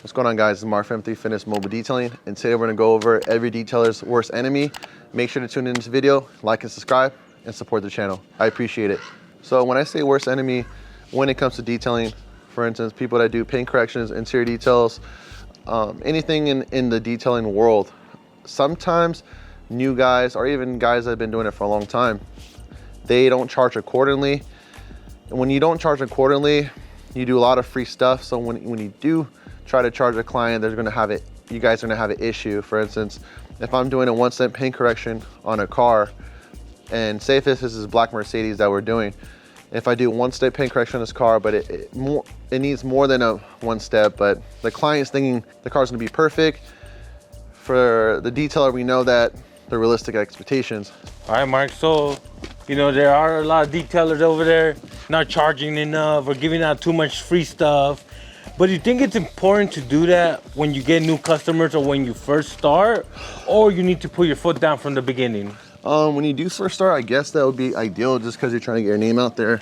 What's going on, guys? It's Mark from M3 Fitness Mobile Detailing, and today we're going to go over every detailer's worst enemy. Make sure to tune into this video, like and subscribe, and support the channel. I appreciate it. So when I say worst enemy, when it comes to detailing, for instance, people that do paint corrections, interior details, anything in the detailing world, sometimes new guys, or even guys that have been doing it for a long time, they don't charge accordingly. And when you don't charge accordingly, you do a lot of free stuff. So when you do try to charge a client, you guys are gonna have an issue. For instance, if I'm doing a 1 cent paint correction on a car, and say if this is a black Mercedes that we're doing, if I do 1 step paint correction on this car, but it needs more than a 1 step, but the client's thinking the car's gonna be perfect, for the detailer, we know that the realistic expectations. All right, Mark, so there are a lot of detailers over there not charging enough or giving out too much free stuff. But do you think it's important to do that when you get new customers or when you first start, or you need to put your foot down from the beginning? When you do first start, I guess that would be ideal, just because you're trying to get your name out there,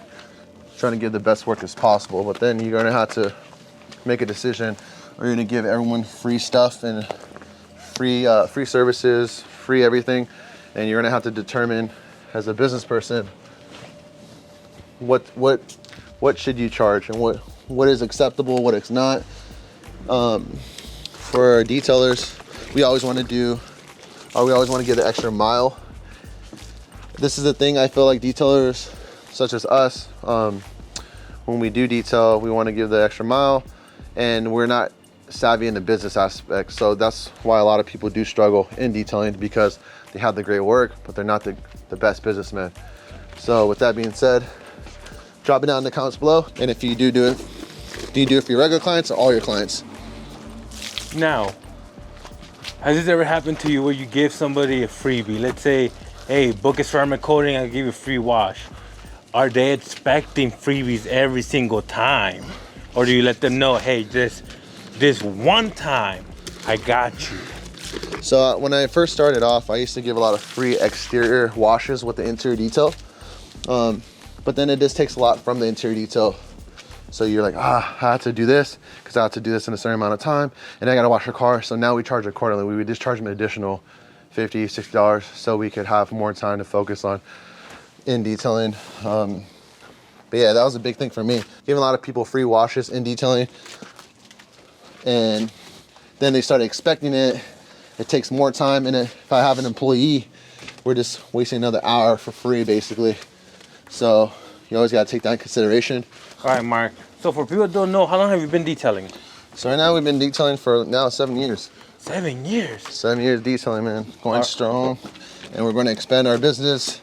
trying to give the best work as possible. But then you're gonna have to make a decision. Are you gonna give everyone free stuff and free services, free everything? And you're gonna have to determine, as a business person, what should you charge and what is acceptable, what is not. For detailers, we always want to give the extra mile. This is the thing, I feel like detailers such as us, when we do detail, we want to give the extra mile, and we're not savvy in the business aspect. So that's why a lot of people do struggle in detailing, because they have the great work, but they're not the best businessmen. So with that being said, drop it down in the comments below. And if you do it for your regular clients or all your clients? Now, has this ever happened to you where you give somebody a freebie? Let's say, hey, book a ceramic coating, I'll give you a free wash. Are they expecting freebies every single time? Or do you let them know, hey, this one time, I got you? So when I first started off, I used to give a lot of free exterior washes with the interior detail. But then it just takes a lot from the interior detail. So you're like, I have to do this because I have to do this in a certain amount of time, and I got to wash your car. So now we charge accordingly. We would just charge them an additional $50, $60 so we could have more time to focus on in detailing. But yeah, that was a big thing for me. Giving a lot of people free washes in detailing, and then they started expecting it. It takes more time, and if I have an employee, we're just wasting another hour for free, basically. So you always got to take that in consideration. All right, Mark. So for people that don't know, how long have you been detailing? So right now we've been detailing for now 7 years. 7 years? 7 years detailing, man. Going strong. And we're going to expand our business,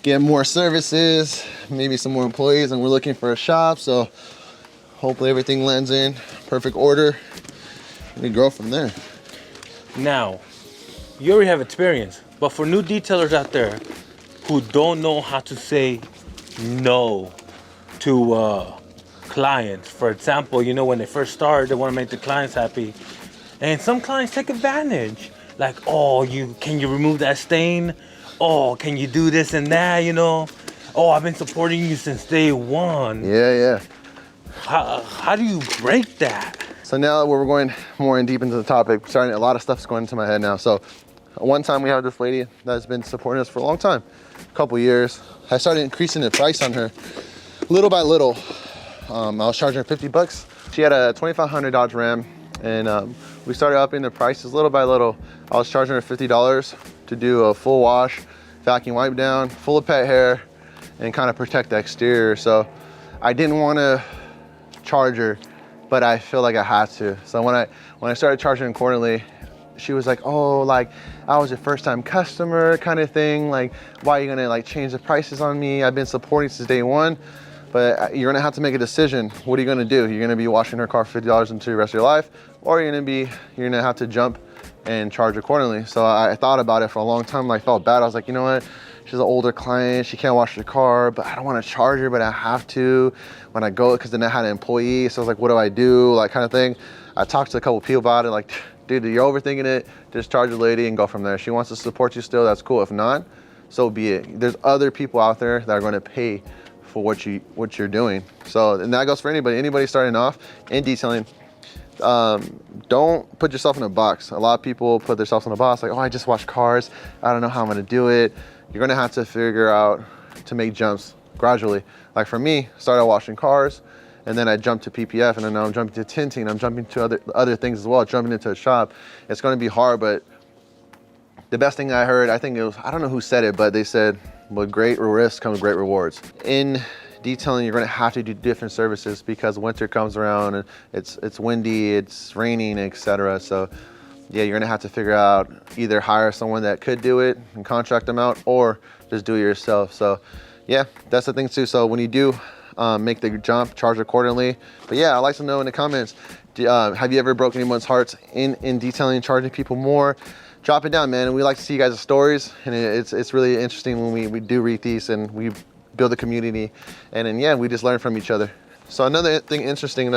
get more services, maybe some more employees, and we're looking for a shop. So hopefully everything lands in perfect order, and we grow from there. Now, you already have experience, but for new detailers out there who don't know how to say no to clients, for example, when they first start, they want to make the clients happy, and some clients take advantage, like, oh, can you remove that stain? Oh, can you do this and that? Oh, I've been supporting you since day one. Yeah. How do you break that? So now we're going more in deep into the topic. A lot of stuff's going into my head now. So one time we have this lady that's been supporting us for a long time, a couple years. I started increasing the price on her little by little. I was charging her 50 bucks. She had a 2500 Dodge Ram, and we started upping the prices little by little. I was charging her $50 to do a full wash, vacuum wipe down, full of pet hair, and kind of protect the exterior. So I didn't want to charge her, but I feel like I had to. So when I started charging accordingly, she was like, oh, like, I was your first time customer kind of thing. Like, why are you gonna like change the prices on me? I've been supporting since day one. But you're gonna have to make a decision. What are you gonna do? You're gonna be washing her car for $50 until the rest of your life, or you're gonna have to jump and charge accordingly. So I thought about it for a long time. I felt bad. I was like, you know what? She's an older client. She can't wash her car, but I don't want to charge her, but I have to when I go, because then I had an employee. So I was like, what do I do? Like, kind of thing. I talked to a couple people about it. Like, dude, you're overthinking it. Just charge the lady and go from there. If she wants to support you still, that's cool. If not, so be it. There's other people out there that are going to pay for what you're doing. So, and that goes for anybody starting off in detailing. don't put yourself in a box. A lot of people put themselves in a box like, oh, I just wash cars. I don't know how I'm gonna do it. You're gonna have to figure out to make jumps gradually. Like for me, started washing cars, and then I jumped to PPF, and then now I'm jumping to tinting. I'm jumping to other things as well, jumping into a shop. It's gonna be hard, but the best thing I heard, I think it was, I don't know who said it, but they said, with great risks come great rewards. In detailing, you're gonna have to do different services because winter comes around and it's windy, it's raining, etc. So yeah, you're gonna have to figure out either hire someone that could do it and contract them out, or just do it yourself. So yeah, that's the thing too. So when you do make the jump, charge accordingly. But yeah, I'd like to know in the comments, have you ever broken anyone's hearts in detailing, charging people more? Drop it down, man. And we like to see you guys' stories, and it's really interesting when we do read these and we build a community, and then yeah, we just learn from each other. So another thing interesting,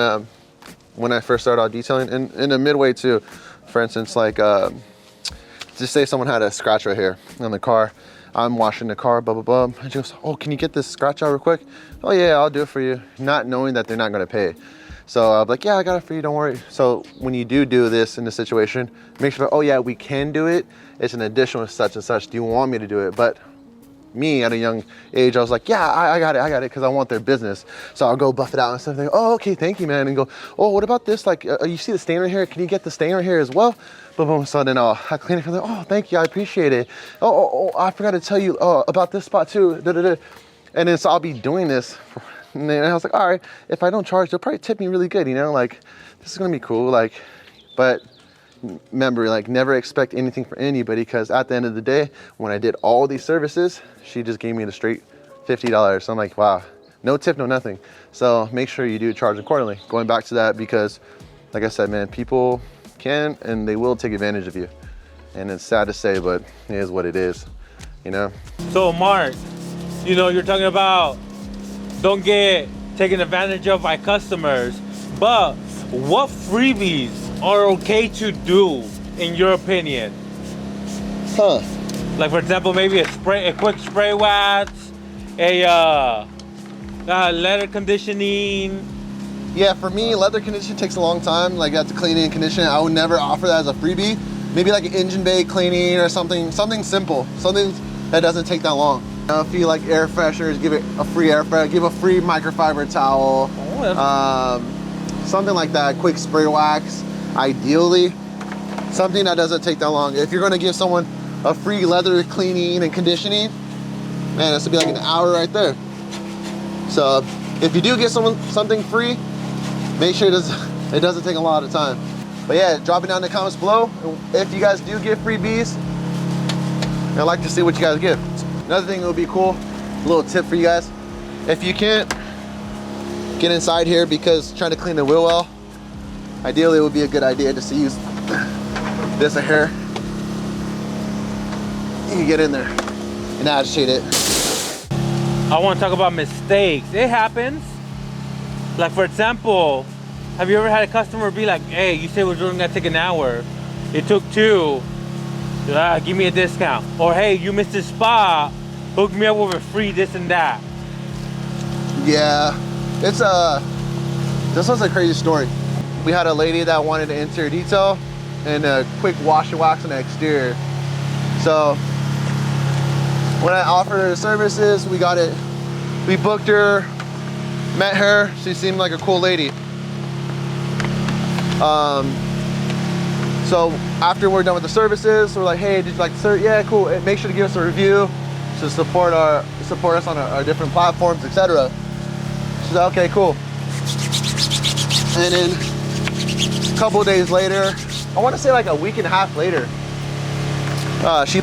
when I first started out detailing, in the midway too, for instance, like just say someone had a scratch right here on the car. I'm washing the car, blah, blah, blah. And she goes, oh, can you get this scratch out real quick? Oh yeah, I'll do it for you. Not knowing that they're not gonna pay. So I'm like, yeah, I got it for you, don't worry. So when you do this in this situation, make sure, oh yeah, we can do it. It's an additional such and such. Do you want me to do it? But me at a young age, I was like, yeah, I got it, because I want their business. So I'll go buff it out and stuff. They go, oh, okay, thank you, man. And go, oh, what about this? Like, you see the stain right here? Can you get the stain right here as well? Boom, boom. So then I clean it from there. Oh, thank you, I appreciate it. Oh, I forgot to tell you about this spot too. Da, da, da. And then so I'll be doing this. And then I was like, all right, if I don't charge, they'll probably tip me really good, you know? Like, this is gonna be cool. Like, but remember, like, never expect anything from anybody, because at the end of the day, when I did all these services, she just gave me the straight $50. So I'm like, wow, no tip, no nothing. So make sure you do charge accordingly. Going back to that, because like I said, man, people can and they will take advantage of you. And it's sad to say, but it is what it is, you know? So Mark, you know, you're talking about don't get taken advantage of by customers, but what freebies are okay to do in your opinion? Like for example, maybe a quick spray wax, a leather conditioning. Yeah, for me, leather conditioning takes a long time. Like, that's cleaning and conditioning. I would never offer that as a freebie. Maybe like an engine bay cleaning or something simple, something that doesn't take that long. If you like air fresheners, give it a free air freshener, give a free microfiber towel, something like that. Quick spray wax, ideally, something that doesn't take that long. If you're gonna give someone a free leather cleaning and conditioning, man, this would be like an hour right there. So if you do get someone something free, make sure it doesn't take a lot of time. But yeah, drop it down in the comments below. If you guys do get freebies, I'd like to see what you guys give. Another thing that would be cool, a little tip for you guys. If you can't get inside here because trying to clean the wheel well, ideally it would be a good idea just to use this here. You can get in there and agitate it. I want to talk about mistakes. It happens. Like for example, have you ever had a customer be like, hey, you said it was only gonna take an hour. It took 2. Give me a discount. Or hey, you missed this spot. Hook me up with a free this and that. Yeah, it's this was a crazy story. We had a lady that wanted an interior detail and a quick wash and wax on the exterior. So when I offered her the services, we got it. We booked her, met her. She seemed like a cool lady. So after we're done with the services, we're like, hey, did you like the service? Yeah, cool. Make sure to give us a review to support us on our different platforms, etc. She's like, okay, cool. And then a couple of days later, I want to say like a week and a half later, she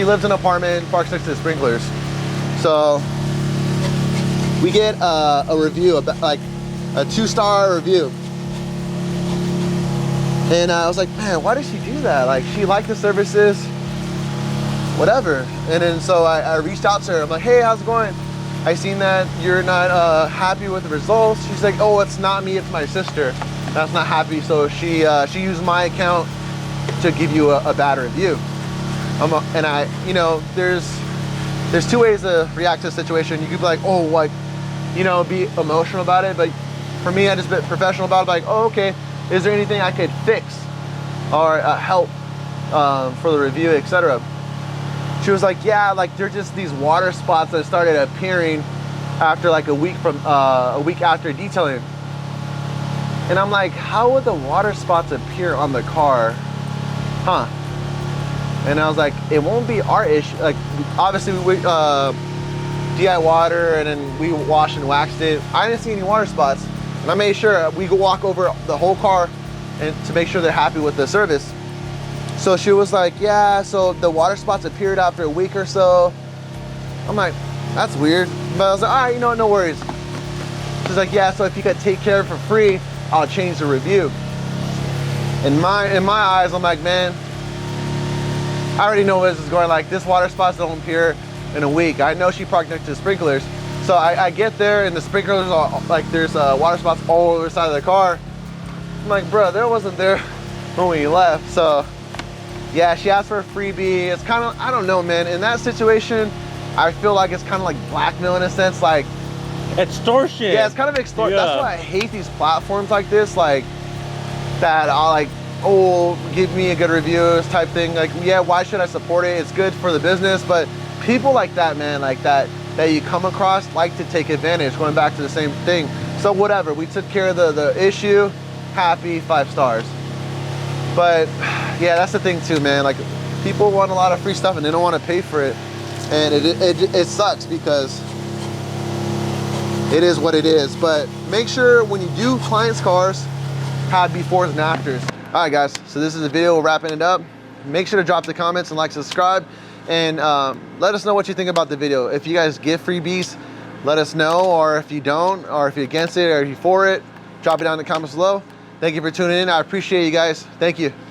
lives in an apartment, parks next to the sprinklers. So we get a review, like a 2-star review. And I was like, man, why did she do that? Like, she liked the services, whatever. And then so I reached out to her. I'm like, hey, how's it going? I seen that you're not happy with the results. She's like, oh, it's not me, it's my sister that's not happy. So she used my account to give you a bad review. And I, you know, there's 2 ways to react to a situation. You could be like, oh, like, you know, be emotional about it. But for me, I just been professional about it. Like, oh, okay, is there anything I could fix or help for the review, etc.? She was like, yeah, like they're just these water spots that started appearing after like a week after detailing. And I'm like, how would the water spots appear on the car? Huh? And I was like, it won't be our issue. Like, obviously we DI water and then we washed and waxed it. I didn't see any water spots, and I made sure we could walk over the whole car and to make sure they're happy with the service. So she was like, yeah, so the water spots appeared after a week or so. I'm like, that's weird. But I was like, all right, you know what, no worries. She's like, yeah, so if you could take care of it for free, I'll change the review. In my eyes, I'm like, man, I already know where this is going. Like, this water spots don't appear in a week. I know she parked next to the sprinklers. So I get there and the sprinklers are like, there's water spots all over the side of the car. I'm like, bro, there wasn't there when we left. So yeah, she asked for a freebie. It's kind of, I don't know, man. In that situation, I feel like it's kind of like blackmail in a sense, like extortion. Yeah, it's kind of extortion. Yeah. That's why I hate these platforms like this, like that are like, oh, give me a good reviews type thing. Like, yeah, why should I support it? It's good for the business, but people like that, man, like that you come across like to take advantage, going back to the same thing. So whatever, we took care of the issue, happy, 5 stars. But yeah, that's the thing too, man. Like, people want a lot of free stuff and they don't want to pay for it. And it sucks because it is what it is. But make sure when you do clients' cars, have befores and afters. All right, guys, so this is the video, we're wrapping it up. Make sure to drop the comments and like, subscribe, and let us know what you think about the video. If you guys give freebies, let us know, or if you don't, or if you're against it, or if you're for it, drop it down in the comments below. Thank you for tuning in. I appreciate you guys. Thank you.